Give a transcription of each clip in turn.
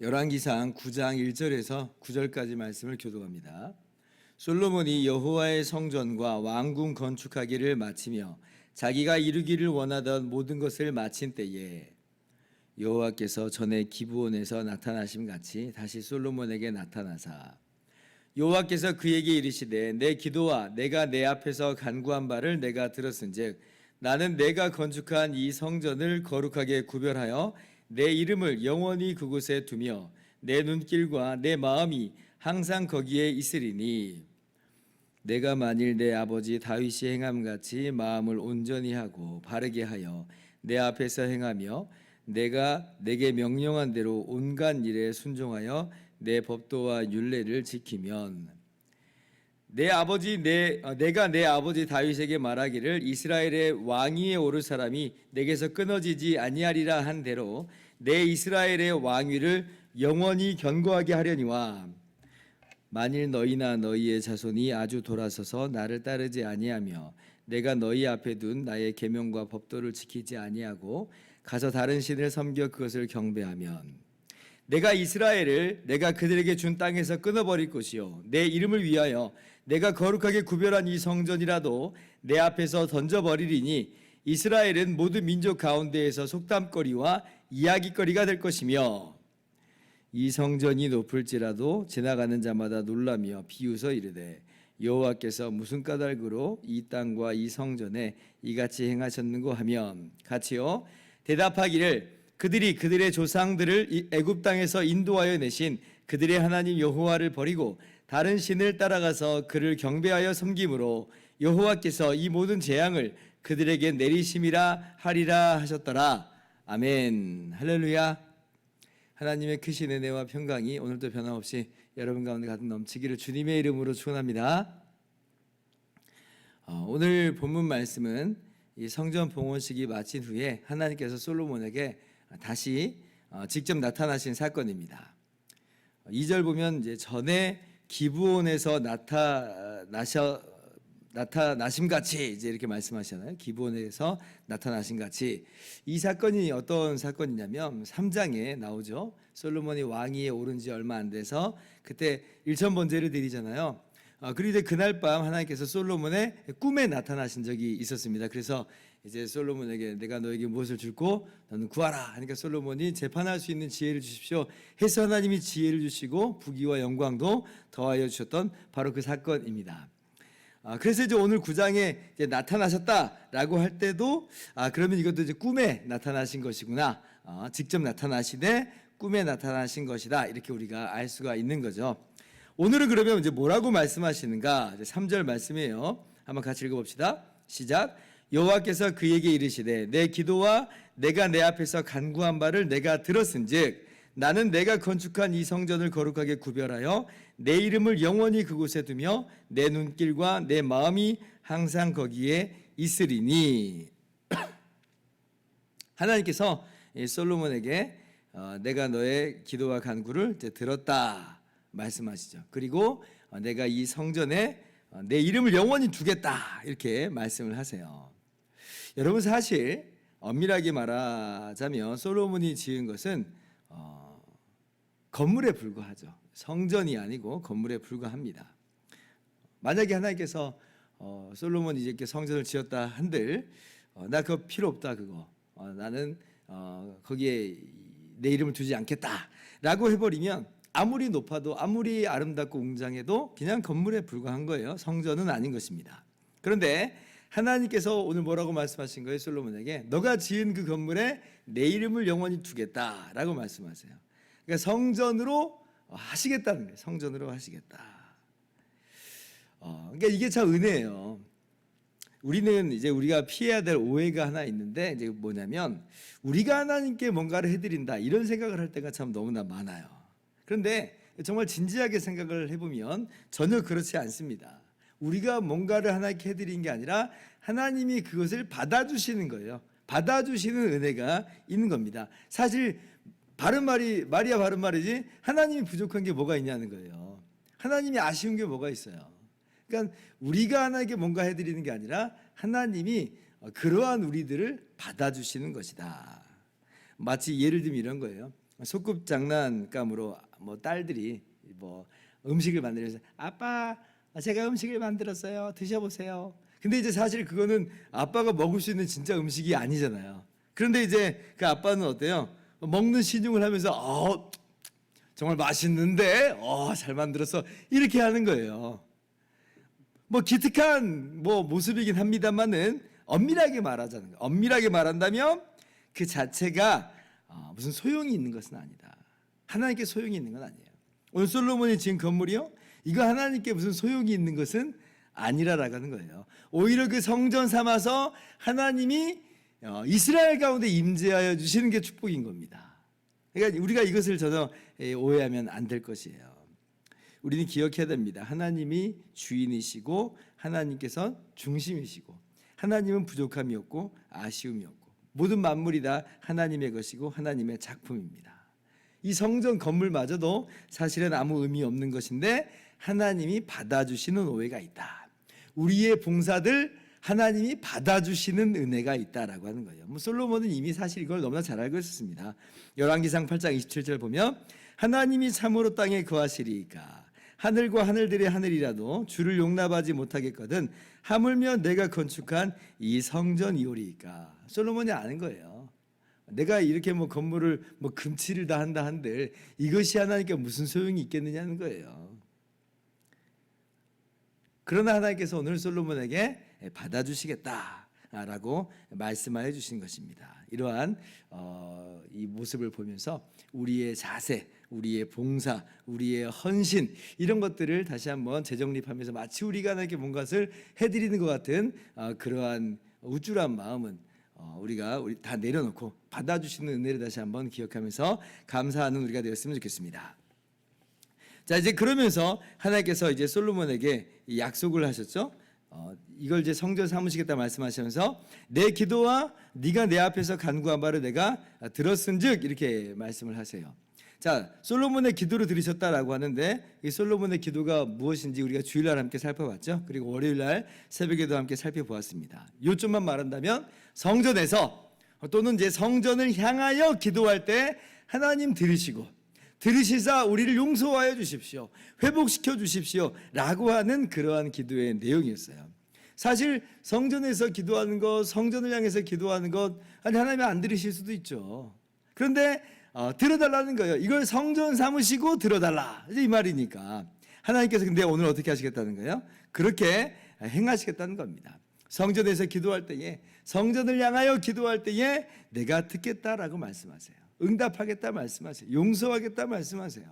열왕기상 9장 1절에서 9절까지 말씀을 교독합니다. 솔로몬이 여호와의 성전과 왕궁 건축하기를 마치며 자기가 이루기를 원하던 모든 것을 마친 때에 여호와께서 전에 기브온에서 나타나심 같이 다시 솔로몬에게 나타나사 여호와께서 그에게 이르시되 내 기도와 내가 내 앞에서 간구한 바를 내가 들었은즉 나는 내가 건축한 이 성전을 거룩하게 구별하여 내 이름을 영원히 그곳에 두며 내 눈길과 내 마음이 항상 거기에 있으리니 내가 만일 내 아버지 다윗이 행함같이 마음을 온전히 하고 바르게 하여 내 앞에서 행하며 내가 내게 명령한 대로 온갖 일에 순종하여 내 법도와 율례를 지키면 내가 내 아버지 다윗에게 말하기를 이스라엘의 왕위에 오를 사람이 내게서 끊어지지 아니하리라 한 대로 내 이스라엘의 왕위를 영원히 견고하게 하려니와 만일 너희나 너희의 자손이 아주 돌아서서 나를 따르지 아니하며 내가 너희 앞에 둔 나의 계명과 법도를 지키지 아니하고 가서 다른 신을 섬겨 그것을 경배하면 내가 이스라엘을 내가 그들에게 준 땅에서 끊어버릴 것이요 내 이름을 위하여 내가 거룩하게 구별한 이 성전이라도 내 앞에서 던져버리리니 이스라엘은 모든 민족 가운데에서 속담거리와 이야기거리가 될 것이며 이 성전이 높을지라도 지나가는 자마다 놀라며 비웃어 이르되 여호와께서 무슨 까닭으로 이 땅과 이 성전에 이같이 행하셨는고 하면 같이요 대답하기를 그들이 그들의 조상들을 애굽 땅에서 인도하여 내신 그들의 하나님 여호와를 버리고 다른 신을 따라가서 그를 경배하여 섬김으로 여호와께서 이 모든 재앙을 그들에게 내리심이라 하리라 하셨더라. 아멘. 할렐루야. 하나님의 크신 은혜와 평강이 오늘도 변함없이 여러분 가운데 가득 넘치기를 주님의 이름으로 축원합니다. 오늘 본문 말씀은 이 성전 봉헌식이 마친 후에 하나님께서 솔로몬에게 다시 직접 나타나신 사건입니다. 2절 보면 이제 전에 기브온에서 나타나심 같이 이제 이렇게 말씀하시잖아요. 기브온에서 나타나신 같이 이 사건이 어떤 사건이냐면 3장에 나오죠. 솔로몬이 왕위에 오른 지 얼마 안 돼서 그때 일천 번제를 드리잖아요. 그리고 이제 그날 밤 하나님께서 솔로몬의 꿈에 나타나신 적이 있었습니다. 그래서 이제 솔로몬에게 내가 너에게 무엇을 줄고 너는 구하라 하니까 솔로몬이 재판할 수 있는 지혜를 주십시오 해서 하나님이 지혜를 주시고 부귀와 영광도 더하여 주셨던 바로 그 사건입니다. 그래서 이제 오늘 9장에 이제 나타나셨다라고 할 때도 그러면 이것도 이제 꿈에 나타나신 것이구나, 직접 나타나시되 꿈에 나타나신 것이다 이렇게 우리가 알 수가 있는 거죠. 오늘은 그러면 이제 뭐라고 말씀하시는가? 이제 3절 말씀이에요. 한번 같이 읽어봅시다. 시작. 여호와께서 그에게 이르시되 내 기도와 내가 내 앞에서 간구한 바를 내가 들었은즉 나는 내가 건축한 이 성전을 거룩하게 구별하여 내 이름을 영원히 그곳에 두며 내 눈길과 내 마음이 항상 거기에 있으리니. 하나님께서 솔로몬에게 내가 너의 기도와 간구를 들었다 말씀하시죠. 그리고 내가 이 성전에 내 이름을 영원히 두겠다 이렇게 말씀을 하세요. 여러분 사실 엄밀하게 말하자면 솔로몬이 지은 것은 건물에 불과하죠. 성전이 아니고 건물에 불과합니다. 만약에 하나님께서 솔로몬이 이렇게 성전을 지었다 한들 나 그거 필요 없다 그거 나는 거기에 내 이름을 두지 않겠다라고 해버리면 아무리 높아도 아무리 아름답고 웅장해도 그냥 건물에 불과한 거예요. 성전은 아닌 것입니다. 그런데 하나님께서 오늘 뭐라고 말씀하신 거예요? 솔로몬에게 너가 지은 그 건물에 내 이름을 영원히 두겠다라고 말씀하세요. 그러니까 성전으로 하시겠다는 거예요. 성전으로 하시겠다. 그러니까 이게 참 은혜예요. 우리는 이제 우리가 피해야 될 오해가 하나 있는데 이제 뭐냐면 우리가 하나님께 뭔가를 해드린다 이런 생각을 할 때가 참 너무나 많아요. 그런데 정말 진지하게 생각을 해보면 전혀 그렇지 않습니다. 우리가 뭔가를 하나님께 해드린 게 아니라 하나님이 그것을 받아주시는 거예요. 받아주시는 은혜가 있는 겁니다. 사실 바른 말이 말이야 바른 말이지 하나님이 부족한 게 뭐가 있냐는 거예요. 하나님이 아쉬운 게 뭐가 있어요. 그러니까 우리가 하나님께 뭔가 해드리는 게 아니라 하나님이 그러한 우리들을 받아주시는 것이다. 마치 예를 들면 이런 거예요. 소꿉장난감으로 딸들이 음식을 만들어서 아빠 제가 음식을 만들었어요. 드셔보세요. 근데 이제 사실 그거는 아빠가 먹을 수 있는 진짜 음식이 아니잖아요. 그런데 이제 그 아빠는 어때요? 먹는 신용을 하면서 정말 맛있는데 잘 만들었어 이렇게 하는 거예요. 기특한 모습이긴 합니다만은 엄밀하게 말하자는 거예요. 엄밀하게 말한다면 그 자체가 무슨 소용이 있는 것은 아니다. 하나님께 소용이 있는 건 아니에요. 오늘 솔로몬이 지은 건물이요, 이거 하나님께 무슨 소용이 있는 것은 아니라라고 하는 거예요. 오히려 그 성전 삼아서 하나님이 이스라엘 가운데 임재하여 주시는 게 축복인 겁니다. 그러니까 우리가 이것을 전혀 오해하면 안 될 것이에요. 우리는 기억해야 됩니다. 하나님이 주인이시고 하나님께서 중심이시고 하나님은 부족함이 없고 아쉬움이 없고 모든 만물이 다 하나님의 것이고 하나님의 작품입니다. 이 성전 건물마저도 사실은 아무 의미 없는 것인데 하나님이 받아주시는 오해가 있다. 우리의 봉사들 하나님이 받아주시는 은혜가 있다라고 하는 거예요. 솔로몬은 이미 사실 이걸 너무나 잘 알고 있었습니다. 열왕기상 8장 27절 보면 하나님이 참으로 땅에 거하시리이까 하늘과 하늘들의 하늘이라도 주를 용납하지 못하겠거든 하물며 내가 건축한 이 성전이오리이까. 솔로몬이 아는 거예요. 내가 이렇게 건물을 금치를 다 한다 한들 이것이 하나님께 무슨 소용이 있겠느냐는 거예요. 그러나 하나님께서 오늘 솔로몬에게 받아주시겠다라고 말씀하여 주신 것입니다. 이러한 이 모습을 보면서 우리의 자세, 우리의 봉사, 우리의 헌신 이런 것들을 다시 한번 재정립하면서 마치 우리가 하나님께 뭔가를 해드리는 것 같은 그러한 우쭐한 마음은 우리가 다 내려놓고 받아주시는 은혜를 다시 한번 기억하면서 감사하는 우리가 되었으면 좋겠습니다. 자, 이제 그러면서 하나님께서 이제 솔로몬에게 약속을 하셨죠. 이걸 이제 성전 삼으시겠다 말씀하시면서 내 기도와 네가 내 앞에서 간구한 바를 내가 들었은즉 이렇게 말씀을 하세요. 자, 솔로몬의 기도를 들으셨다라고 하는데 이 솔로몬의 기도가 무엇인지 우리가 주일날 함께 살펴봤죠. 그리고 월요일날 새벽에도 함께 살펴보았습니다. 요점만 말한다면 성전에서 또는 이제 성전을 향하여 기도할 때 하나님 들으시사 우리를 용서하여 주십시오, 회복시켜 주십시오 라고 하는 그러한 기도의 내용이었어요. 사실 성전에서 기도하는 것, 성전을 향해서 기도하는 것 하나님이 안 들으실 수도 있죠. 그런데 들어달라는 거예요. 이걸 성전 삼으시고 들어달라 이 말이니까 하나님께서 근데 오늘 어떻게 하시겠다는 거예요? 그렇게 행하시겠다는 겁니다. 성전에서 기도할 때에, 성전을 향하여 기도할 때에 내가 듣겠다라고 말씀하세요. 응답하겠다 말씀하세요. 용서하겠다 말씀하세요.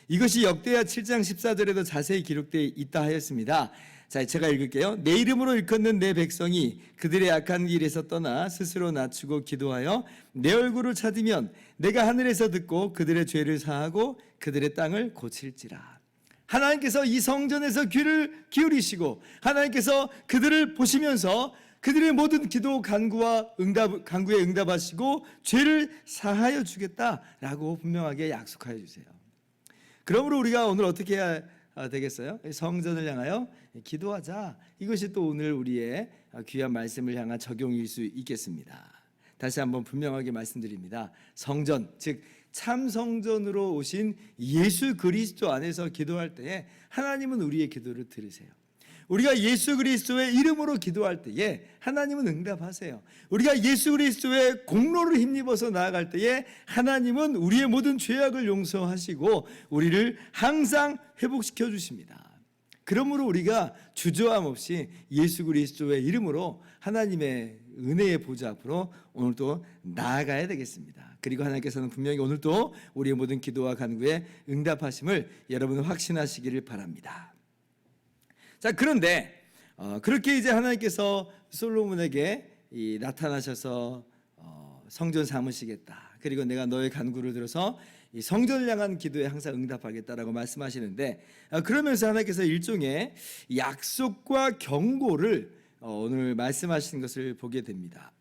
이것이 역대하 7장 14절에도 자세히 기록되어 있다 하였습니다. 자, 제가 읽을게요. 내 이름으로 일컫는 내 백성이 그들의 악한 길에서 떠나 스스로 낮추고 기도하여 내 얼굴을 찾으면 내가 하늘에서 듣고 그들의 죄를 사하고 그들의 땅을 고칠지라. 하나님께서 이 성전에서 귀를 기울이시고 하나님께서 그들을 보시면서 그들의 모든 기도 간구에 응답하시고 죄를 사하여 주겠다라고 분명하게 약속하여 주세요. 그러므로 우리가 오늘 어떻게 해야 되겠어요? 성전을 향하여 기도하자. 이것이 또 오늘 우리의 귀한 말씀을 향한 적용일 수 있겠습니다. 다시 한번 분명하게 말씀드립니다. 성전, 즉 참성전으로 오신 예수 그리스도 안에서 기도할 때에 하나님은 우리의 기도를 들으세요. 우리가 예수 그리스도의 이름으로 기도할 때에 하나님은 응답하세요. 우리가 예수 그리스도의 공로를 힘입어서 나아갈 때에 하나님은 우리의 모든 죄악을 용서하시고 우리를 항상 회복시켜 주십니다. 그러므로 우리가 주저함 없이 예수 그리스도의 이름으로 하나님의 은혜의 보좌 앞으로 오늘도 나아가야 되겠습니다. 그리고 하나님께서는 분명히 오늘도 우리의 모든 기도와 간구에 응답하심을 여러분 확신하시기를 바랍니다. 자, 그런데 그렇게 이제 하나님께서 솔로몬에게 나타나셔서 성전 삼으시겠다. 그리고 내가 너의 간구를 들어서 이 성전을 향한 기도에 항상 응답하겠다라고 말씀하시는데 그러면서 하나님께서 일종의 약속과 경고를 오늘 말씀하시는 것을 보게 됩니다.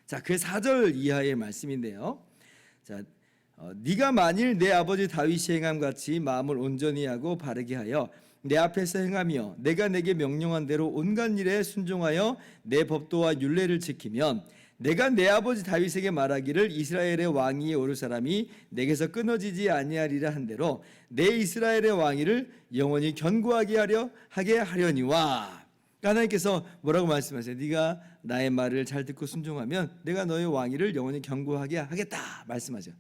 자, 그 4절 이하의 말씀인데요. 자, 네가 만일 내 아버지 다윗이 행함 같이 마음을 온전히 하고 바르게 하여 내 앞에서 행하며 내가 내게 명령한 대로 온갖 일에 순종하여 내 법도와 율례를 지키면 내가 내 아버지 다윗에게 말하기를 이스라엘의 왕위에 오를 사람이 내게서 끊어지지 아니하리라 한 대로 내 이스라엘의 왕위를 영원히 견고하게 하게 하려니와. 하나님께서 뭐라고 말씀하세요? 네가 나의 말을 잘 듣고 순종하면 내가 너의 왕위를 영원히 견고하게 하겠다 말씀하죠.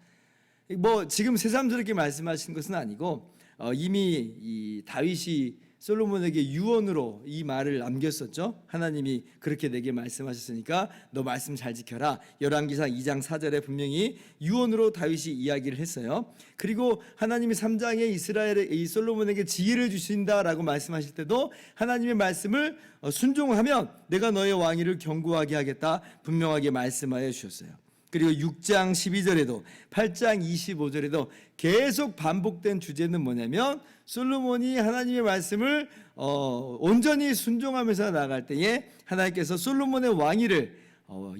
뭐 지금 새삼스럽게 말씀하신 것은 아니고 이미 이 다윗이 솔로몬에게 유언으로 이 말을 남겼었죠. 하나님이 그렇게 내게 말씀하셨으니까 너 말씀 잘 지켜라. 열왕기상 2장 4절에 분명히 유언으로 다윗이 이야기를 했어요. 그리고 하나님이 3장에 이스라엘의 이 솔로몬에게 지혜를 주신다라고 말씀하실 때도 하나님의 말씀을 순종하면 내가 너의 왕위를 견고하게 하겠다 분명하게 말씀하여 주셨어요. 그리고 6장 12절에도 8장 25절에도 계속 반복된 주제는 뭐냐면 솔로몬이 하나님의 말씀을 온전히 순종하면서 나아갈 때에 하나님께서 솔로몬의 왕위를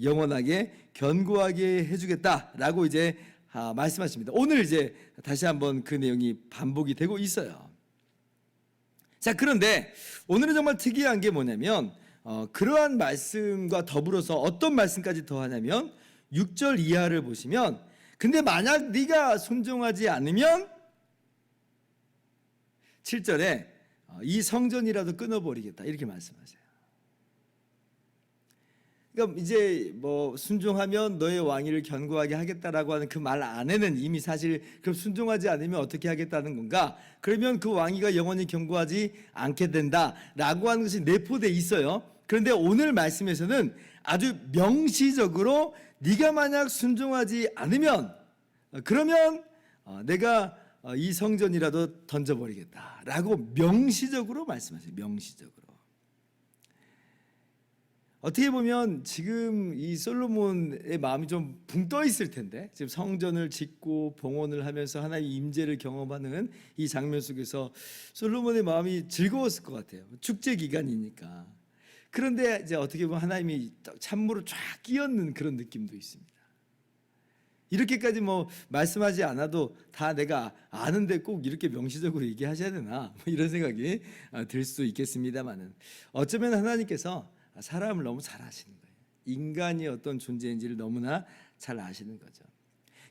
영원하게 견고하게 해주겠다라고 이제 말씀하십니다. 오늘 이제 다시 한번 그 내용이 반복이 되고 있어요. 자, 그런데 오늘은 정말 특이한 게 뭐냐면 그러한 말씀과 더불어서 어떤 말씀까지 더하냐면 6절 이하를 보시면 근데 만약 네가 순종하지 않으면 7절에 이 성전이라도 끊어버리겠다 이렇게 말씀하세요. 그러니까 이제 뭐 순종하면 너의 왕위를 견고하게 하겠다라고 하는 그 말 안에는 이미 사실 그럼 순종하지 않으면 어떻게 하겠다는 건가? 그러면 그 왕위가 영원히 견고하지 않게 된다라고 하는 것이 내포돼 있어요. 그런데 오늘 말씀에서는 아주 명시적으로 네가 만약 순종하지 않으면 그러면 내가 이 성전이라도 던져버리겠다라고 명시적으로 말씀하세요. 명시적으로. 어떻게 보면 지금 이 솔로몬의 마음이 좀 붕 떠 있을 텐데 지금 성전을 짓고 봉헌을 하면서 하나님의 임재를 경험하는 이 장면 속에서 솔로몬의 마음이 즐거웠을 것 같아요. 축제 기간이니까. 그런데 이제 어떻게 보면 하나님이 찬물을 쫙 끼얹는 그런 느낌도 있습니다. 이렇게까지 뭐 말씀하지 않아도 다 내가 아는데 꼭 이렇게 명시적으로 얘기하셔야 되나 뭐 이런 생각이 들 수도 있겠습니다만은 어쩌면 하나님께서 사람을 너무 잘 아시는 거예요. 인간이 어떤 존재인지를 너무나 잘 아시는 거죠.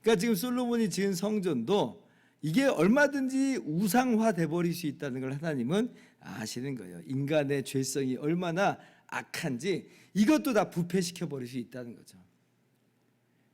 그러니까 지금 솔로몬이 지은 성전도 이게 얼마든지 우상화 돼버릴 수 있다는 걸 하나님은 아시는 거예요. 인간의 죄성이 얼마나 악한지 이것도 다 부패시켜 버릴 수 있다는 거죠.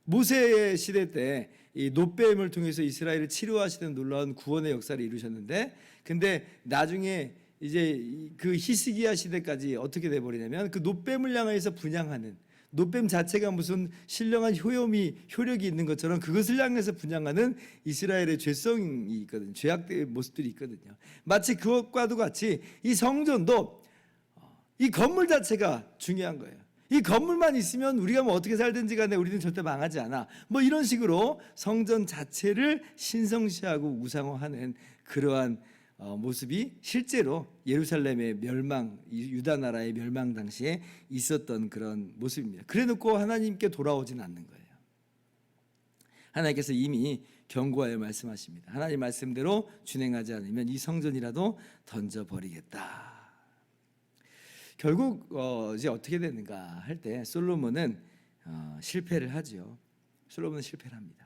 모세 시대 때 이 놋뱀을 통해서 이스라엘을 치료하시는 놀라운 구원의 역사를 이루셨는데, 근데 나중에 이제 그 히스기야 시대까지 어떻게 돼 버리냐면 그 놋뱀을 향해서 분향하는 놋뱀 자체가 무슨 신령한 효력이 있는 것처럼 그것을 향해서 분향하는 이스라엘의 죄성이 있거든요. 죄악된 모습들이 있거든요. 마치 그것과도 같이 이 성전도 이 건물 자체가 중요한 거예요. 이 건물만 있으면 우리가 뭐 어떻게 살든지 간에 우리는 절대 망하지 않아. 뭐 이런 식으로 성전 자체를 신성시하고 우상화하는 그러한 모습이 실제로 예루살렘의 멸망, 유다 나라의 멸망 당시에 있었던 그런 모습입니다. 그래놓고 하나님께 돌아오진 않는 거예요. 하나님께서 이미 경고하여 말씀하십니다. 하나님 말씀대로 준행하지 않으면 이 성전이라도 던져버리겠다. 결국 이제 어떻게 되는가 할 때 솔로몬은 실패를 하죠. 솔로몬은 실패를 합니다.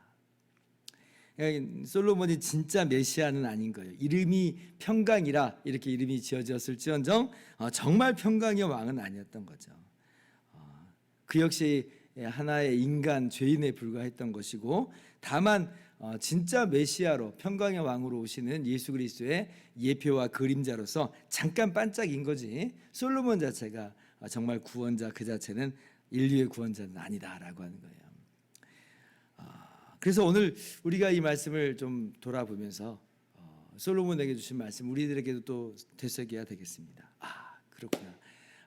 솔로몬이 진짜 메시아는 아닌 거예요. 이름이 평강이라 이렇게 이름이 지어졌을지언정 정말 평강의 왕은 아니었던 거죠. 그 역시 하나의 인간 죄인에 불과했던 것이고, 다만 진짜 메시아로 평강의 왕으로 오시는 예수 그리스도의 예표와 그림자로서 잠깐 반짝인 거지, 솔로몬 자체가 정말 구원자 그 자체는 인류의 구원자는 아니다라고 하는 거예요. 그래서 오늘 우리가 이 말씀을 좀 돌아보면서 솔로몬에게 주신 말씀 우리들에게도 또 되새겨야 되겠습니다. 그렇구나.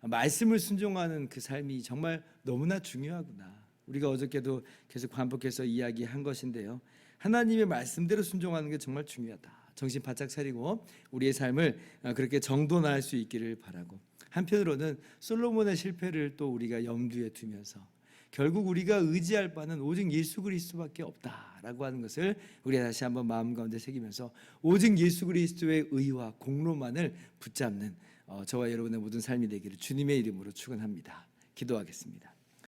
말씀을 순종하는 그 삶이 정말 너무나 중요하구나. 우리가 어저께도 계속 반복해서 이야기한 것인데요. 하나님의 말씀대로 순종하는 게 정말 중요하다. 정신 바짝 차리고 우리의 삶을 그렇게 정돈할 수 있기를 바라고, 한편으로는 솔로몬의 실패를 또 우리가 염두에 두면서 결국 우리가 의지할 바는 오직 예수 그리스도밖에 없다라고 하는 것을 우리가 다시 한번 마음 가운데 새기면서 오직 예수 그리스도의 의와 공로만을 붙잡는 저와 여러분의 모든 삶이 되기를 주님의 이름으로 축원합니다. 기도하겠습니다.